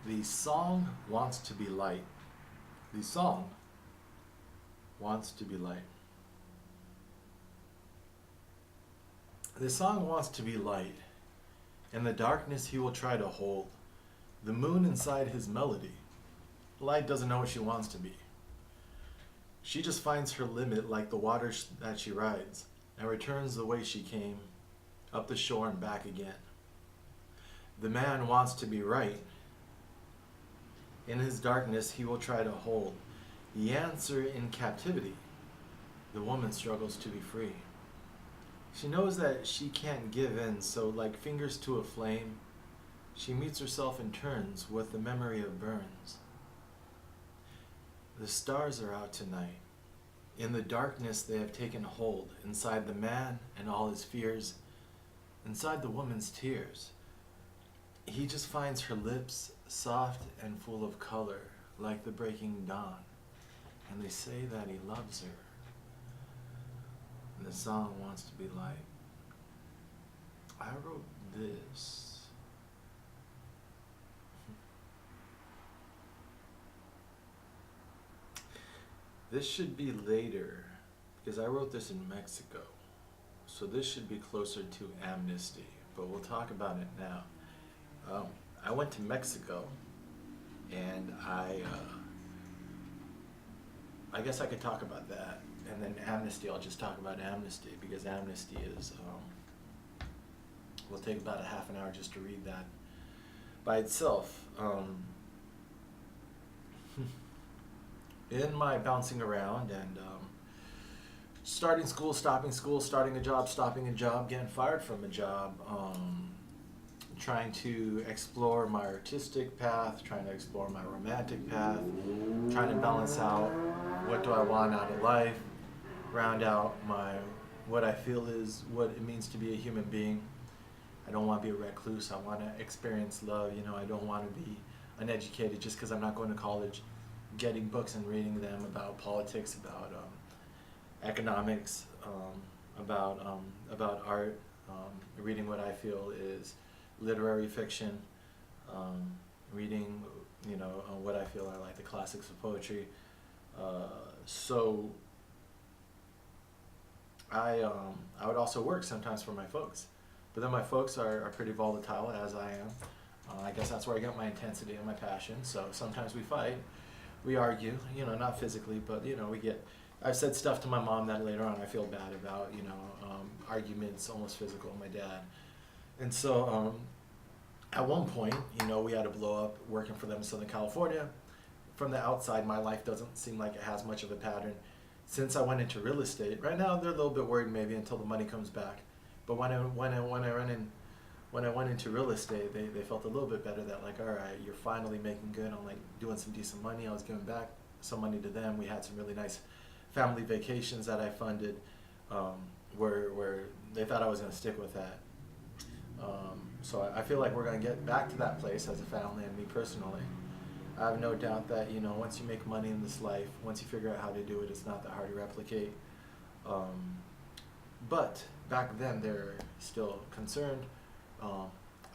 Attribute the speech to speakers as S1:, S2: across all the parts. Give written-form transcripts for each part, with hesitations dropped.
S1: The song wants to be light. The song wants to be light. The song wants to be light. In the darkness he will try to hold the moon inside his melody. Light doesn't know what she wants to be. She just finds her limit like the water that she rides and returns the way she came, up the shore and back again. The man wants to be right. In his darkness he will try to hold the answer in captivity. The woman struggles to be free. She knows that she can't give in, so like fingers to a flame, she meets herself and turns with the memory of burns. The stars are out tonight. In the darkness they have taken hold, inside the man and all his fears, inside the woman's tears. He just finds her lips soft and full of color, like the breaking dawn, and they say that he loves her. And the song wants to be light. I wrote this. This should be later, because I wrote this in Mexico. So this should be closer to Amnesty, but we'll talk about it now. I went to Mexico, and I guess I could talk about that, and then Amnesty, I'll just talk about Amnesty, because Amnesty is, will take about a half an hour just to read that by itself. In my bouncing around and starting school, starting a job, stopping a job, getting fired from a job, trying to explore my artistic path, trying to explore my romantic path, trying to balance out what do I want out of life, round out what I feel is what it means to be a human being. I don't want to be a recluse. I want to experience love. I don't want to be uneducated just because I'm not going to college, getting books and reading them about politics, about economics, about art, reading what I feel is literary fiction, reading what I feel are like the classics of poetry. So I would also work sometimes for my folks, but then my folks are pretty volatile, as I am. I guess that's where I get my intensity and my passion. So sometimes we fight, we argue, not physically, but we get. I've said stuff to my mom that later on I feel bad about, arguments, almost physical with my dad. And so at one point, we had to blow up working for them in Southern California. From the outside, my life doesn't seem like it has much of a pattern. Since I went into real estate, right now they're a little bit worried maybe until the money comes back. But when I went into real estate, they felt a little bit better that like, all right, you're finally making good on like doing some decent money. I was giving back some money to them. We had some really nice family vacations that I funded, where they thought I was going to stick with that. So I feel like we're going to get back to that place as a family, and me personally. I have no doubt that, once you make money in this life, once you figure out how to do it, it's not that hard to replicate. But back then, they're still concerned.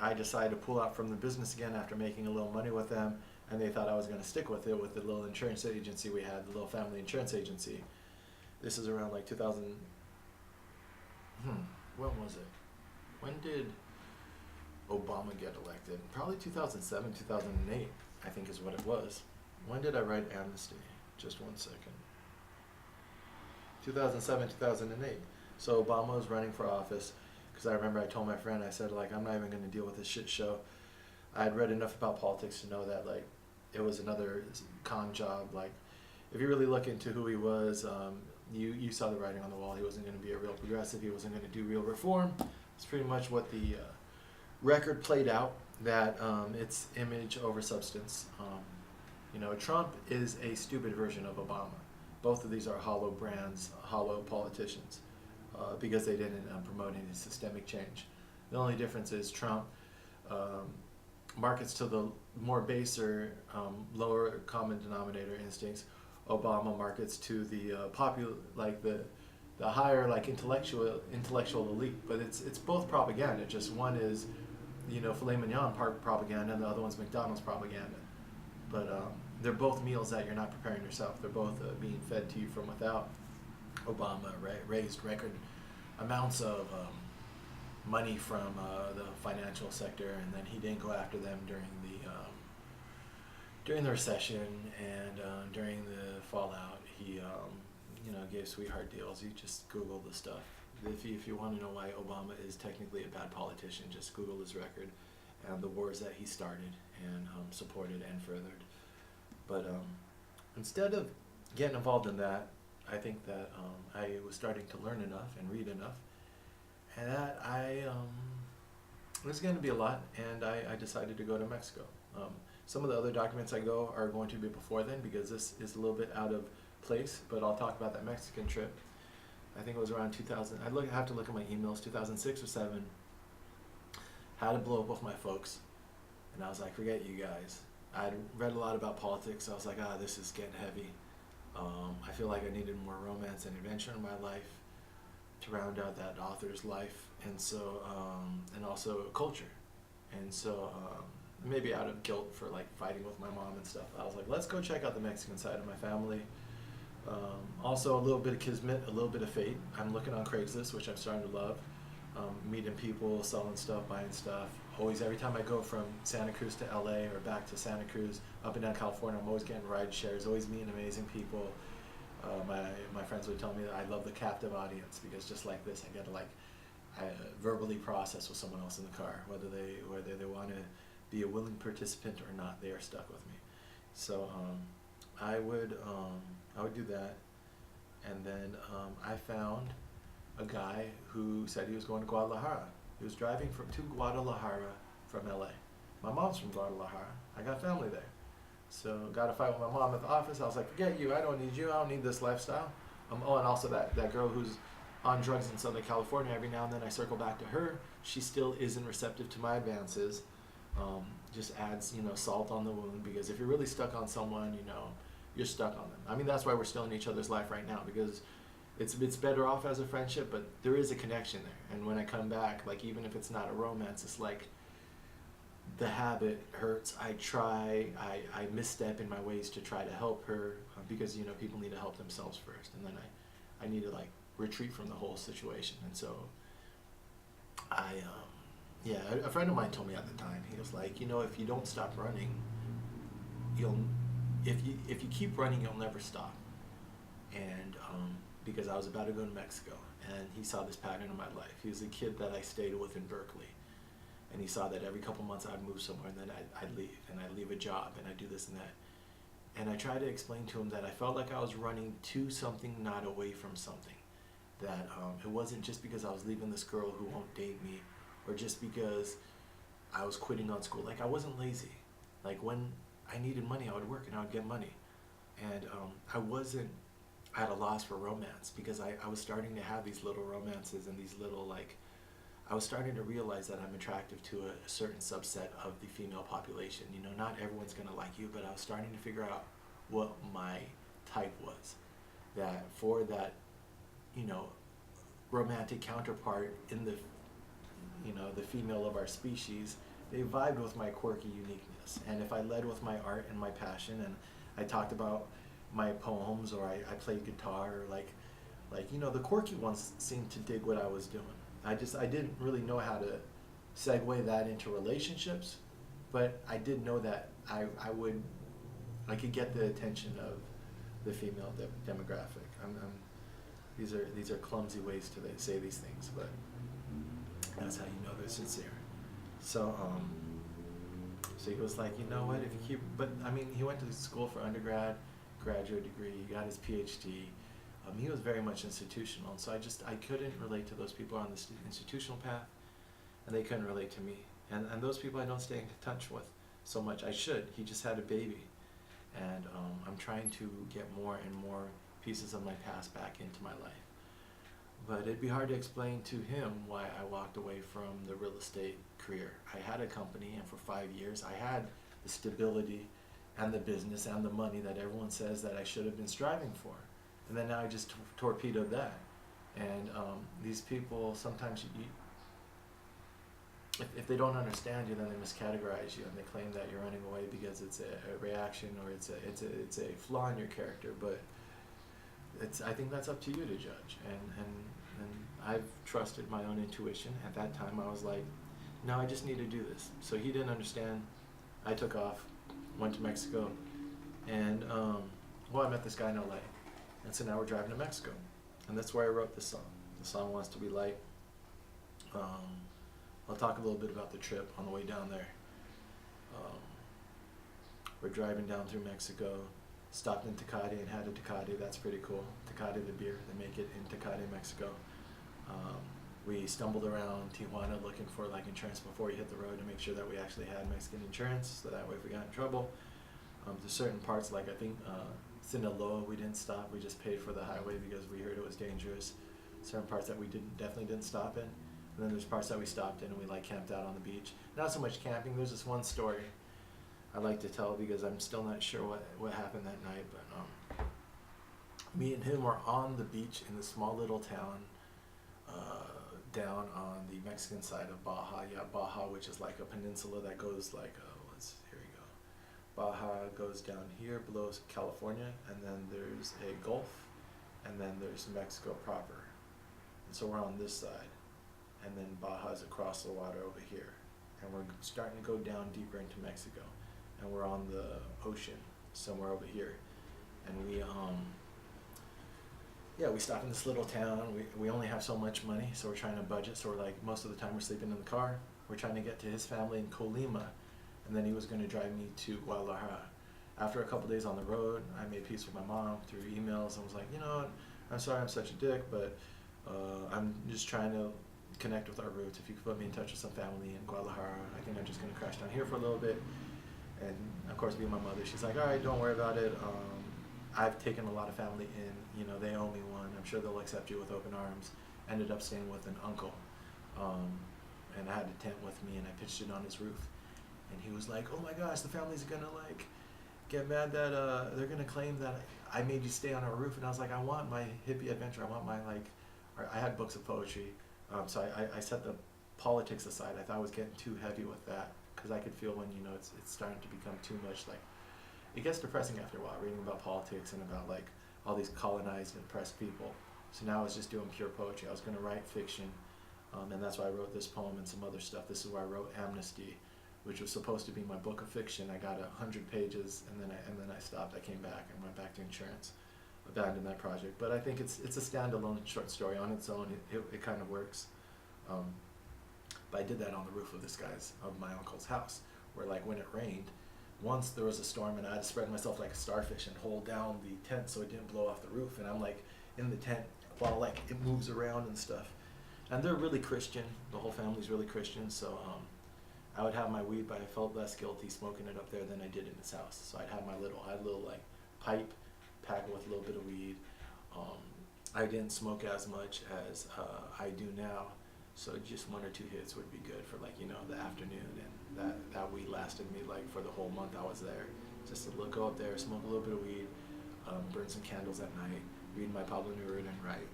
S1: I decided to pull out from the business again after making a little money with them, and they thought I was going to stick with it with the little insurance agency we had, the little family insurance agency. This is around like 2000. When was it? When did Obama get elected? Probably 2007, 2008, I think is what it was. When did I write Amnesty? Just one second. 2007, 2008. So Obama was running for office, because I remember I told my friend, I said, like, I'm not even going to deal with this shit show. I had read enough about politics to know that, like, it was another con job. Like, if you really look into who he was, you saw the writing on the wall. He wasn't going to be a real progressive. He wasn't going to do real reform. It's pretty much what the record played out, that it's image over substance. Trump is a stupid version of Obama. Both of these are hollow brands, hollow politicians, because they didn't promote any systemic change. The only difference is Trump markets to the more baser, lower common denominator instincts. Obama markets to the popular, like the higher, like intellectual elite. But it's both propaganda. Just one is filet mignon propaganda, and the other one's McDonald's propaganda. But they're both meals that you're not preparing yourself. They're both being fed to you from without. Obama raised record amounts of money from the financial sector, and then he didn't go after them during the recession and during the fallout. He gave sweetheart deals. You just Google the stuff. If you want to know why Obama is technically a bad politician, just Google his record and the wars that he started and supported and furthered. But instead of getting involved in that, I think that I was starting to learn enough and read enough, and that it was going to be a lot, and I decided to go to Mexico. Some of the other documents I go are going to be before then, because this is a little bit out of place, but I'll talk about that Mexican trip. I think it was around 2000. I have to look at my emails, 2006 or 7. Had to blow up with my folks, and I was like, forget you guys. I'd read a lot about politics. I was like, this is getting heavy. I feel like I needed more romance and adventure in my life to round out that author's life, and so and also culture. And so maybe out of guilt for like fighting with my mom and stuff, I was like, let's go check out the Mexican side of my family. Also a little bit of kismet, a little bit of fate. I'm looking on Craigslist, which I'm starting to love. Meeting people, selling stuff, buying stuff. Always, every time I go from Santa Cruz to LA or back to Santa Cruz, up and down California, I'm always getting ride shares, always meeting amazing people. My friends would tell me that I love the captive audience, because just like this, I get to verbally process with someone else in the car, whether they want to be a willing participant or not. They are stuck with me. So I would do that, and then I found a guy who said he was going to Guadalajara. He was driving to Guadalajara from LA. My mom's from Guadalajara. I got family there. So got a fight with my mom at the office. I was like, forget you, I don't need you, I don't need this lifestyle. And also that girl who's on drugs in Southern California, every now and then I circle back to her. She still isn't receptive to my advances. Just adds, salt on the wound, because if you're really stuck on someone, you're stuck on them. I mean, that's why we're still in each other's life right now, because it's better off as a friendship, but there is a connection there. And when I come back, like, even if it's not a romance, it's like the habit hurts. I misstep in my ways to try to help her, because people need to help themselves first, and then I need to retreat from the whole situation. And so a friend of mine told me at the time, he was like, if you don't stop running, if you keep running, you'll never stop. And because I was about to go to Mexico, and he saw this pattern in my life. He was a kid that I stayed with in Berkeley, and he saw that every couple months I'd move somewhere, and then I'd leave, and I'd leave a job, and I'd do this and that. And I tried to explain to him that I felt like I was running to something, not away from something. That it wasn't just because I was leaving this girl who won't date me, or just because I was quitting on school. Like, I wasn't lazy. Like, when I needed money, I would work and I would get money. And I wasn't at a loss for romance, because I was starting to have these little romances and these little, I was starting to realize that I'm attractive to a certain subset of the female population. Not everyone's going to like you, but I was starting to figure out what my type was. That for that, romantic counterpart in the, the female of our species, they vibed with my quirky uniqueness. And if I led with my art and my passion, and I talked about my poems, or I played guitar, or the quirky ones seemed to dig what I was doing. I didn't really know how to segue that into relationships, but I did know that I could get the attention of the female demographic. These are clumsy ways to say these things, but that's how you know they're sincere. So he was like, if you keep, but he went to school for undergrad, graduate degree, he got his PhD. He was very much institutional, and so I couldn't relate to those people on the institutional path, and they couldn't relate to me. And those people I don't stay in touch with so much. I should. He just had a baby, and I'm trying to get more and more pieces of my past back into my life. But it'd be hard to explain to him why I walked away from the real estate career. I had a company, and for 5 years I had the stability and the business and the money that everyone says that I should have been striving for. And then now I just torpedoed that. And these people, sometimes if they don't understand you, then they miscategorize you and they claim that you're running away because it's a reaction or it's a flaw in your character. But I think that's up to you to judge. And I've trusted my own intuition. At that time, I was like, no, I just need to do this. So he didn't understand. I took off, went to Mexico, and I met this guy in LA. And so now we're driving to Mexico. And that's where I wrote this song. The song wants to be light. I'll talk a little bit about the trip on the way down there. We're driving down through Mexico, stopped in Tecate and had a Tecate. That's pretty cool. Tecate, the beer, they make it in Tecate, Mexico. We stumbled around Tijuana looking for like insurance before we hit the road to make sure that we actually had Mexican insurance, so that way if we got in trouble. There's certain parts, like I think Sinaloa, we didn't stop. We just paid for the highway because we heard it was dangerous. Certain parts that we definitely didn't stop in. And then there's parts that we stopped in and we like camped out on the beach. Not so much camping. There's this one story I like to tell because I'm still not sure what happened that night. But me and him were on the beach in this small little town down on the Mexican side of Baja. Yeah, Baja, which is like a peninsula that goes like here we go. Baja goes down here below California, and then there's a gulf, and then there's Mexico proper. And so we're on this side. And then Baja's across the water over here. And we're starting to go down deeper into Mexico. And we're on the ocean somewhere over here. And we stop in this little town. We only have so much money, so we're trying to budget. So we're like, most of the time we're sleeping in the car. We're trying to get to his family in Colima. And then he was going to drive me to Guadalajara. After a couple days on the road, I made peace with my mom through emails. I was like, you know what? I'm sorry I'm such a dick, but I'm just trying to connect with our roots. If you could put me in touch with some family in Guadalajara, I think I'm just going to crash down here for a little bit. And of course, being my mother, she's like, all right, don't worry about it. I've taken a lot of family in. You know, they owe me one. I'm sure they'll accept you with open arms. Ended up staying with an uncle. And I had a tent with me, and I pitched it on his roof. And he was like, oh my gosh, the family's going to like get mad that they're going to claim that I made you stay on our roof. And I was like, I want my hippie adventure. I want my I had books of poetry. So I set the politics aside. I thought I was getting too heavy with that because I could feel when, you know, it's starting to become too much. Like, it gets depressing after a while, reading about politics and about like all these colonized and oppressed people. So now I was just doing pure poetry. I was going to write fiction, and that's why I wrote this poem and some other stuff. This is where I wrote Amnesty, which was supposed to be my book of fiction. I got 100 pages, and then I stopped. I came back and went back to insurance. Abandoned that project, but I think it's a standalone short story on its own. It kind of works. But I did that on the roof of my uncle's house, where like when it rained, once there was a storm and I had to spread myself like a starfish and hold down the tent so it didn't blow off the roof, and I'm like in the tent while like it moves around and stuff. And they're really Christian. The whole family's really Christian, so I would have my weed, but I felt less guilty smoking it up there than I did in his house. So I had a little like pipe packed with a little bit of weed. I didn't smoke as much as I do now, so just 1 or 2 hits would be good for like, you know, the afternoon, and that weed lasted me like for the whole month I was there. Just to go up there, smoke a little bit of weed, burn some candles at night, read my Pablo Neruda and write.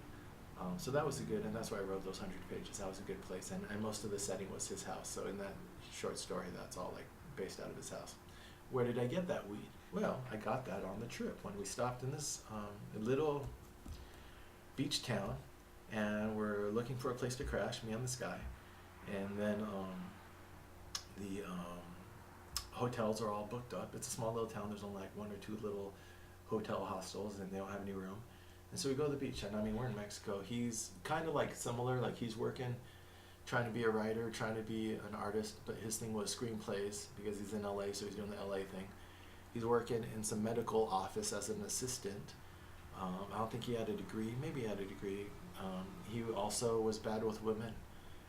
S1: So that was good, and that's why I wrote those 100 pages. That was a good place, and most of the setting was his house. So in that short story, that's all like based out of his house. Where did I get that weed? Well, I got that on the trip when we stopped in this little beach town, and we're looking for a place to crash, me and this guy. And then the hotels are all booked up. It's a small little town. There's only like 1 or 2 little hotel hostels, and they don't have any room. And so we go to the beach, and I mean, we're in Mexico. He's kind of like similar, like he's working, trying to be a writer, trying to be an artist, but his thing was screenplays because he's in LA, so he's doing the LA thing. He's working in some medical office as an assistant. I don't think he had a degree. Maybe he had a degree. He also was bad with women.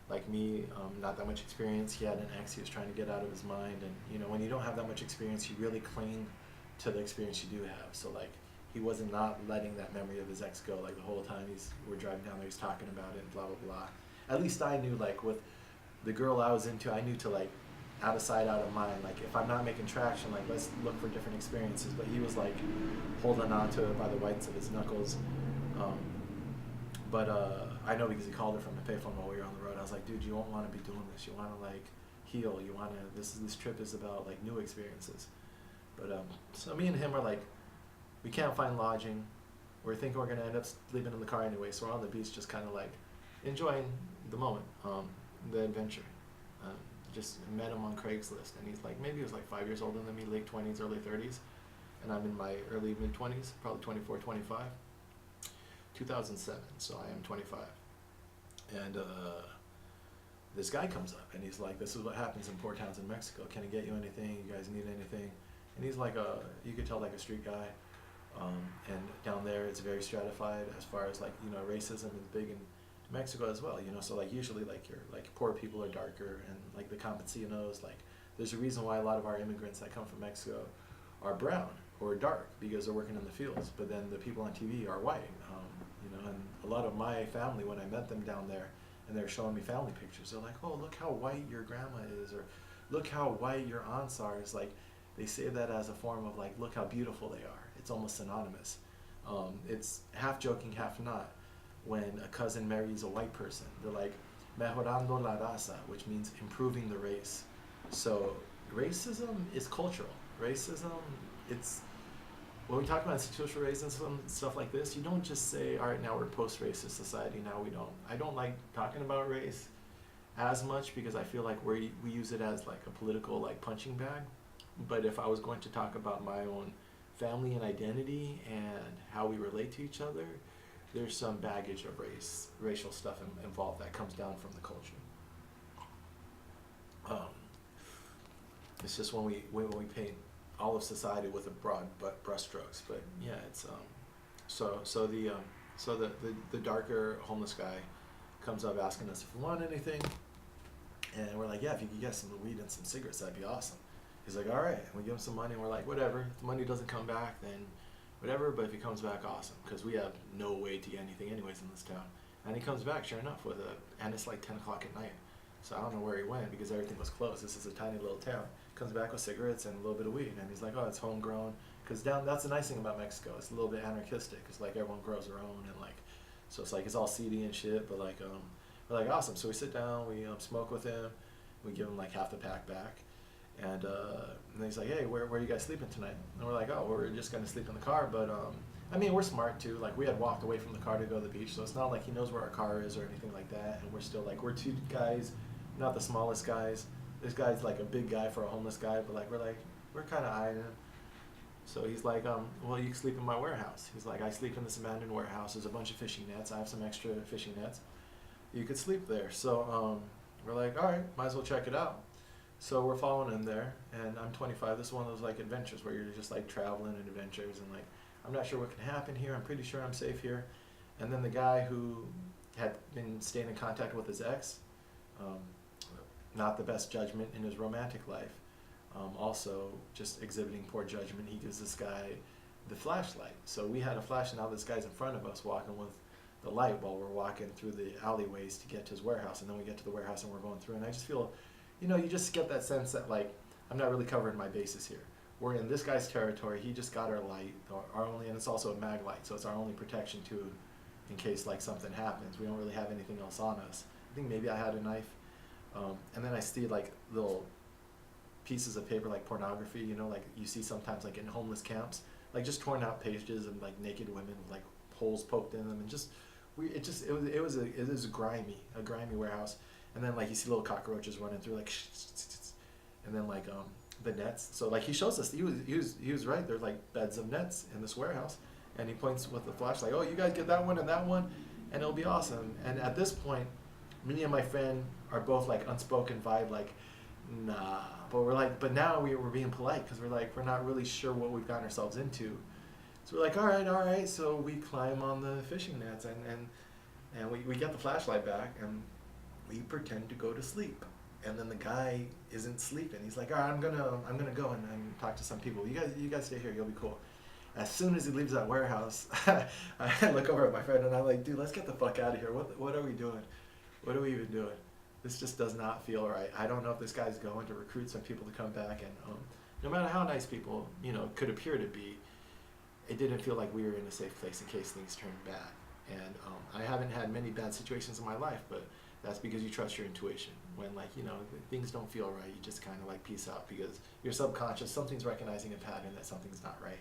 S1: Like me, not that much experience. He had an ex he was trying to get out of his mind. And, you know, when you don't have that much experience, you really cling to the experience you do have. So, like, he wasn't not letting that memory of his ex go. Like, the whole time we're driving down there, he's talking about it and blah, blah, blah. At least I knew, like, with the girl I was into, I knew to, like, out of sight, out of mind. Like, if I'm not making traction, like, let's look for different experiences. But he was, like, holding on to it by the whites of his knuckles. But I know because he called her from the payphone while we were on the road. I was like, dude, you don't want to be doing this. You want to like heal. You want to. This trip is about like new experiences. But so me and him are like, we can't find lodging. We're thinking we're gonna end up sleeping in the car anyway. So we're on the beach, just kind of like enjoying the moment, the adventure. Um, just met him on Craigslist, and he's like, maybe he was like 5 years older than me, late 20s, early 30s, and I'm in my early mid 20s, probably 24, 25. 2007, so I am 25. And this guy comes up and he's like, this is what happens in poor towns in Mexico. Can I get you anything? You guys need anything? And he's like you could tell like a street guy. And down there it's very stratified as far as like, you know, racism is big in Mexico as well, you know, so like usually like your like poor people are darker and like the campesinos, like there's a reason why a lot of our immigrants that come from Mexico are brown or dark because they're working in the fields, but then the people on TV are white, you know, and a lot of my family, when I met them down there and they're showing me family pictures, they're like, oh, look how white your grandma is, or look how white your aunts are. It's like, they say that as a form of like, look how beautiful they are. It's almost synonymous. It's half joking, half not. When a cousin marries a white person, they're like, mejorando la raza, which means improving the race. So racism is cultural. Racism, it's, when we talk about institutional racism, stuff like this, you don't just say, all right, now we're post-racist society, now we don't. I don't like talking about race as much because I feel like we use it as like a political like punching bag. But if I was going to talk about my own family and identity and how we relate to each other, there's some baggage of racial stuff involved that comes down from the culture. It's just when we paint all of society with a broad brush strokes. But yeah, it's so the darker homeless guy comes up asking us if we want anything, and we're like, yeah, if you could get some weed and some cigarettes, that'd be awesome. He's like, all right, and we give him some money, and we're like, whatever. If the money doesn't come back, then whatever, but if he comes back, awesome, because we have no way to get anything anyways in this town. And he comes back, sure enough, and it's like 10 o'clock at night. So I don't know where he went because everything was closed. This is a tiny little town. Comes back with cigarettes and a little bit of weed, and he's like, oh, it's homegrown. Because that's the nice thing about Mexico. It's a little bit anarchistic. It's like everyone grows their own, and like, so it's like, it's all seedy and shit, but like, we're like, awesome. So we sit down, we smoke with him, we give him like half the pack back. And then he's like, hey, where are you guys sleeping tonight? And we're like, oh, we're just going to sleep in the car. But, I mean, we're smart, too. Like, we had walked away from the car to go to the beach, so it's not like he knows where our car is or anything like that. And we're still, like, we're two guys, not the smallest guys. This guy's, like, a big guy for a homeless guy, but, like, we're kind of eyeing him. So he's like, well, you can sleep in my warehouse. He's like, I sleep in this abandoned warehouse. There's a bunch of fishing nets. I have some extra fishing nets. You could sleep there. So we're like, all right, might as well check it out. So we're following him there, and I'm 25. This is one of those like adventures where you're just like traveling and adventures, and like, I'm not sure what can happen here. I'm pretty sure I'm safe here. And then the guy who had been staying in contact with his ex, not the best judgment in his romantic life, also just exhibiting poor judgment. He gives this guy the flashlight. So we had a flash, and now this guy's in front of us walking with the light while we're walking through the alleyways to get to his warehouse. And then we get to the warehouse and we're going through, and I just feel, you know, you just get that sense that like, I'm not really covering my bases here. We're in this guy's territory. He just got our light, our only, and it's also a mag light, so it's our only protection too, in case like something happens. We don't really have anything else on us. I think maybe I had a knife, and then I see like little pieces of paper like pornography. You know, like you see sometimes like in homeless camps, like just torn out pages and like naked women with like holes poked in them, and just it was a grimy warehouse. And then like you see little cockroaches running through like, and then like the nets. So like he shows us, he was right. There's like beds of nets in this warehouse, and he points with the flashlight. Oh, you guys get that one, and it'll be awesome. And at this point, me and my friend are both like unspoken vibe, like nah. But we're like, but now we're being polite because we're not really sure what we've gotten ourselves into. So we're like, all right. So we climb on the fishing nets and we get the flashlight back and we pretend to go to sleep, and then the guy isn't sleeping. He's like, all right, I'm gonna go and talk to some people. You guys stay here. You'll be cool. As soon as he leaves that warehouse, I look over at my friend and I'm like, dude, let's get the fuck out of here. What are we doing? What are we even doing? This just does not feel right. I don't know if this guy's going to recruit some people to come back, and no matter how nice people, you know, could appear to be, it didn't feel like we were in a safe place in case things turned bad. And I haven't had many bad situations in my life, but that's because you trust your intuition. When like, you know, things don't feel right, you just kind of like peace out because your subconscious, something's recognizing a pattern that something's not right.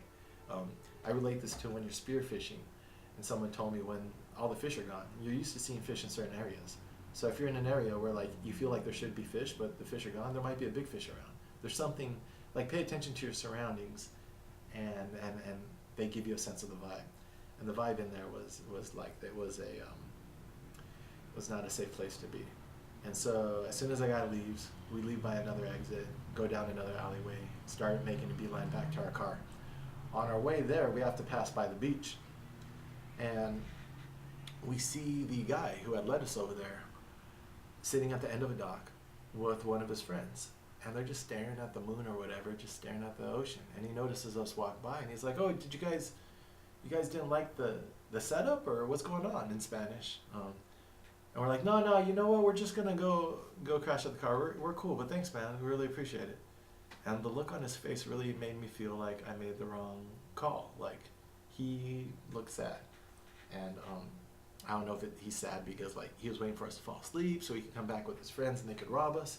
S1: I relate this to when you're spearfishing, and someone told me when all the fish are gone, you're used to seeing fish in certain areas. So if you're in an area where like you feel like there should be fish, but the fish are gone, there might be a big fish around. There's something, like pay attention to your surroundings, and they give you a sense of the vibe. And the vibe in there was like it was not a safe place to be. And so as soon as I got leaves, we leave by another exit, go down another alleyway, start making a beeline back to our car. On our way there, we have to pass by the beach, and we see the guy who had led us over there sitting at the end of a dock with one of his friends, and they're just staring at the moon or whatever, just staring at the ocean. And he notices us walk by, and he's like, "Oh, did you guys didn't like the setup, or what's going on?" in Spanish. And we're like, no, you know what? We're just gonna go crash at the car. We're cool, but thanks, man. We really appreciate it. And the look on his face really made me feel like I made the wrong call. Like, he looked sad, and I don't know if he's sad because like he was waiting for us to fall asleep so he could come back with his friends and they could rob us.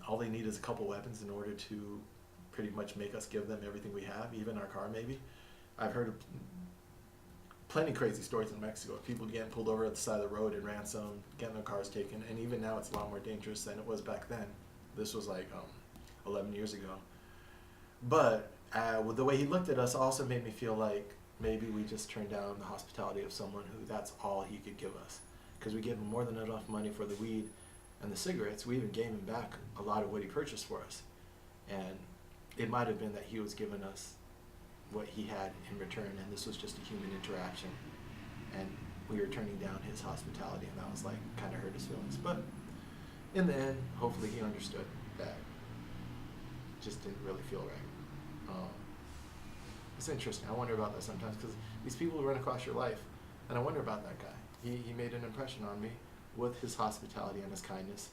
S1: All they need is a couple weapons in order to pretty much make us give them everything we have, even our car maybe. I've heard of plenty crazy stories in Mexico of people getting pulled over at the side of the road and ransomed, getting their cars taken, and even now it's a lot more dangerous than it was back then. This was like 11 years ago. But the way he looked at us also made me feel like maybe we just turned down the hospitality of someone who that's all he could give us. Because we gave him more than enough money for the weed and the cigarettes. We even gave him back a lot of what he purchased for us. And it might have been that he was giving us what he had in return, and this was just a human interaction, and we were turning down his hospitality, and that was like kind of hurt his feelings. But in the end, hopefully he understood that it just didn't really feel right. It's interesting. I wonder about that sometimes, because these people who run across your life, and I wonder about that guy. He made an impression on me with his hospitality and his kindness,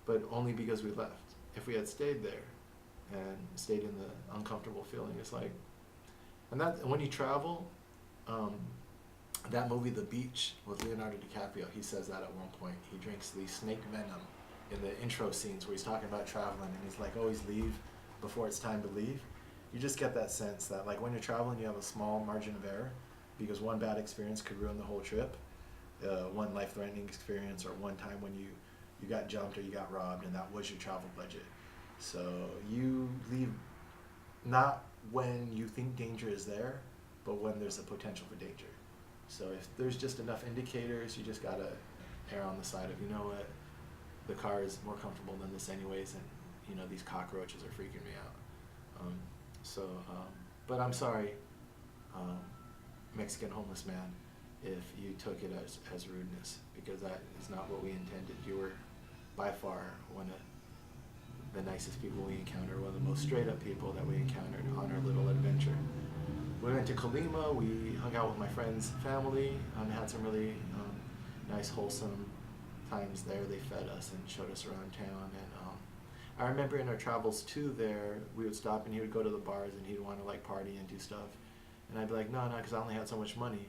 S1: but only because we left. If we had stayed there and stayed in the uncomfortable feeling, it's like, and that when you travel, that movie The Beach with Leonardo DiCaprio, he says that at one point. He drinks the snake venom in the intro scenes where he's talking about traveling, and he's like, always leave before it's time to leave. You just get that sense that like when you're traveling, you have a small margin of error, because one bad experience could ruin the whole trip. One life-threatening experience, or one time when you got jumped or you got robbed, and that was your travel budget. So you leave not when you think danger is there, but when there's a potential for danger. So if there's just enough indicators, you just gotta err on the side of, you know what, the car is more comfortable than this anyways, and you know these cockroaches are freaking me out. But I'm sorry, Mexican homeless man, if you took it as rudeness, because that is not what we intended. You were by far one of the nicest people we encountered, one of the most straight up people that we encountered on our little adventure. We went to Colima, we hung out with my friend's family, had some really nice, wholesome times there. They fed us and showed us around town. And I remember in our travels too there, we would stop and he would go to the bars and he'd want to like party and do stuff. And I'd be like, no, because I only had so much money.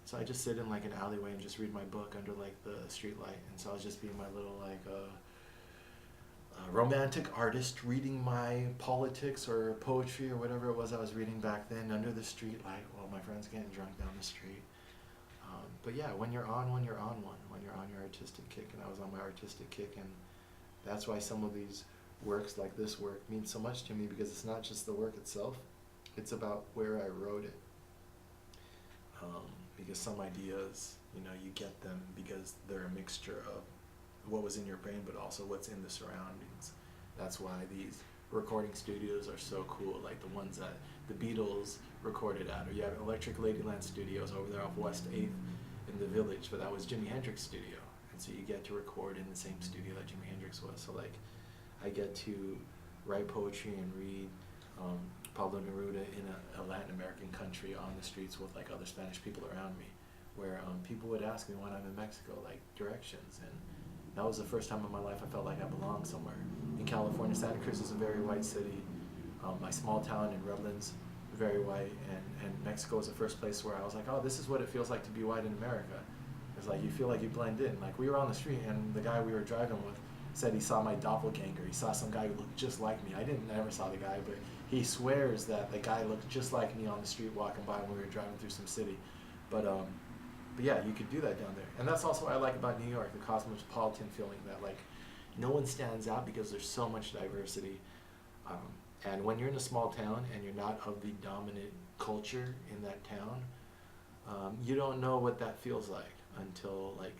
S1: So I just sit in like an alleyway and just read my book under like the street light. And so I was just being my little like romantic artist reading my politics or poetry or whatever it was I was reading back then under the street light while my friend's getting drunk down the street. But yeah, when you're on one, you're on one. When you're on your artistic kick, and I was on my artistic kick, and that's why some of these works like this work mean so much to me, because it's not just the work itself, it's about where I wrote it. Because some ideas, you know, you get them because they're a mixture of what was in your brain, but also what's in the surroundings. That's why these recording studios are so cool, like the ones that the Beatles recorded at, or you have Electric Ladyland Studios over there off West 8th in the Village, but that was Jimi Hendrix studio, and so you get to record in the same studio that Jimi Hendrix was. So like, I get to write poetry and read Pablo Neruda in a Latin American country on the streets with like other Spanish people around me, where people would ask me when I'm in Mexico, like directions, and that was the first time in my life I felt like I belonged somewhere. In California, Santa Cruz is a very white city. My small town in Redlands, very white, and Mexico was the first place where I was like, oh, this is what it feels like to be white in America. It's like you feel like you blend in. Like we were on the street, and the guy we were driving with said he saw my doppelganger. He saw some guy who looked just like me. I never saw the guy, but he swears that the guy looked just like me on the street walking by when we were driving through some city. But yeah, you could do that down there, and that's also what I like about New York, the cosmopolitan feeling that like no one stands out because there's so much diversity. And when you're in a small town and you're not of the dominant culture in that town, you don't know what that feels like until like,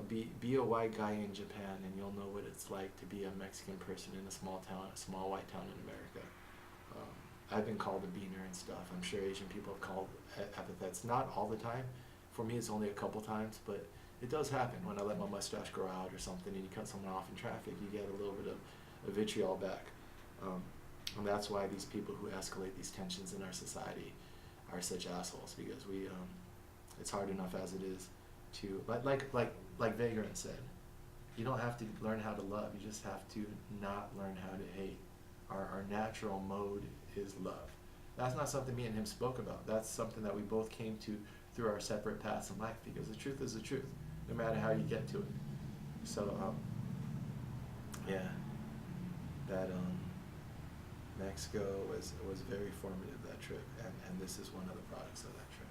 S1: be a white guy in Japan and you'll know what it's like to be a Mexican person in a small town, a small white town in America. I've been called a beaner and stuff. I'm sure Asian people have called epithets, not all the time. For me, it's only a couple times, but it does happen when I let my mustache grow out or something and you cut someone off in traffic, you get a little bit of vitriol back. And that's why these people who escalate these tensions in our society are such assholes, because it's hard enough as it is to, like Vagrant said, you don't have to learn how to love, you just have to not learn how to hate. Our natural mode is love. That's not something me and him spoke about. That's something that we both came to through our separate paths in life, because the truth is the truth, no matter how you get to it. So, yeah, that Mexico was very formative, that trip, and this is one of the products of that trip.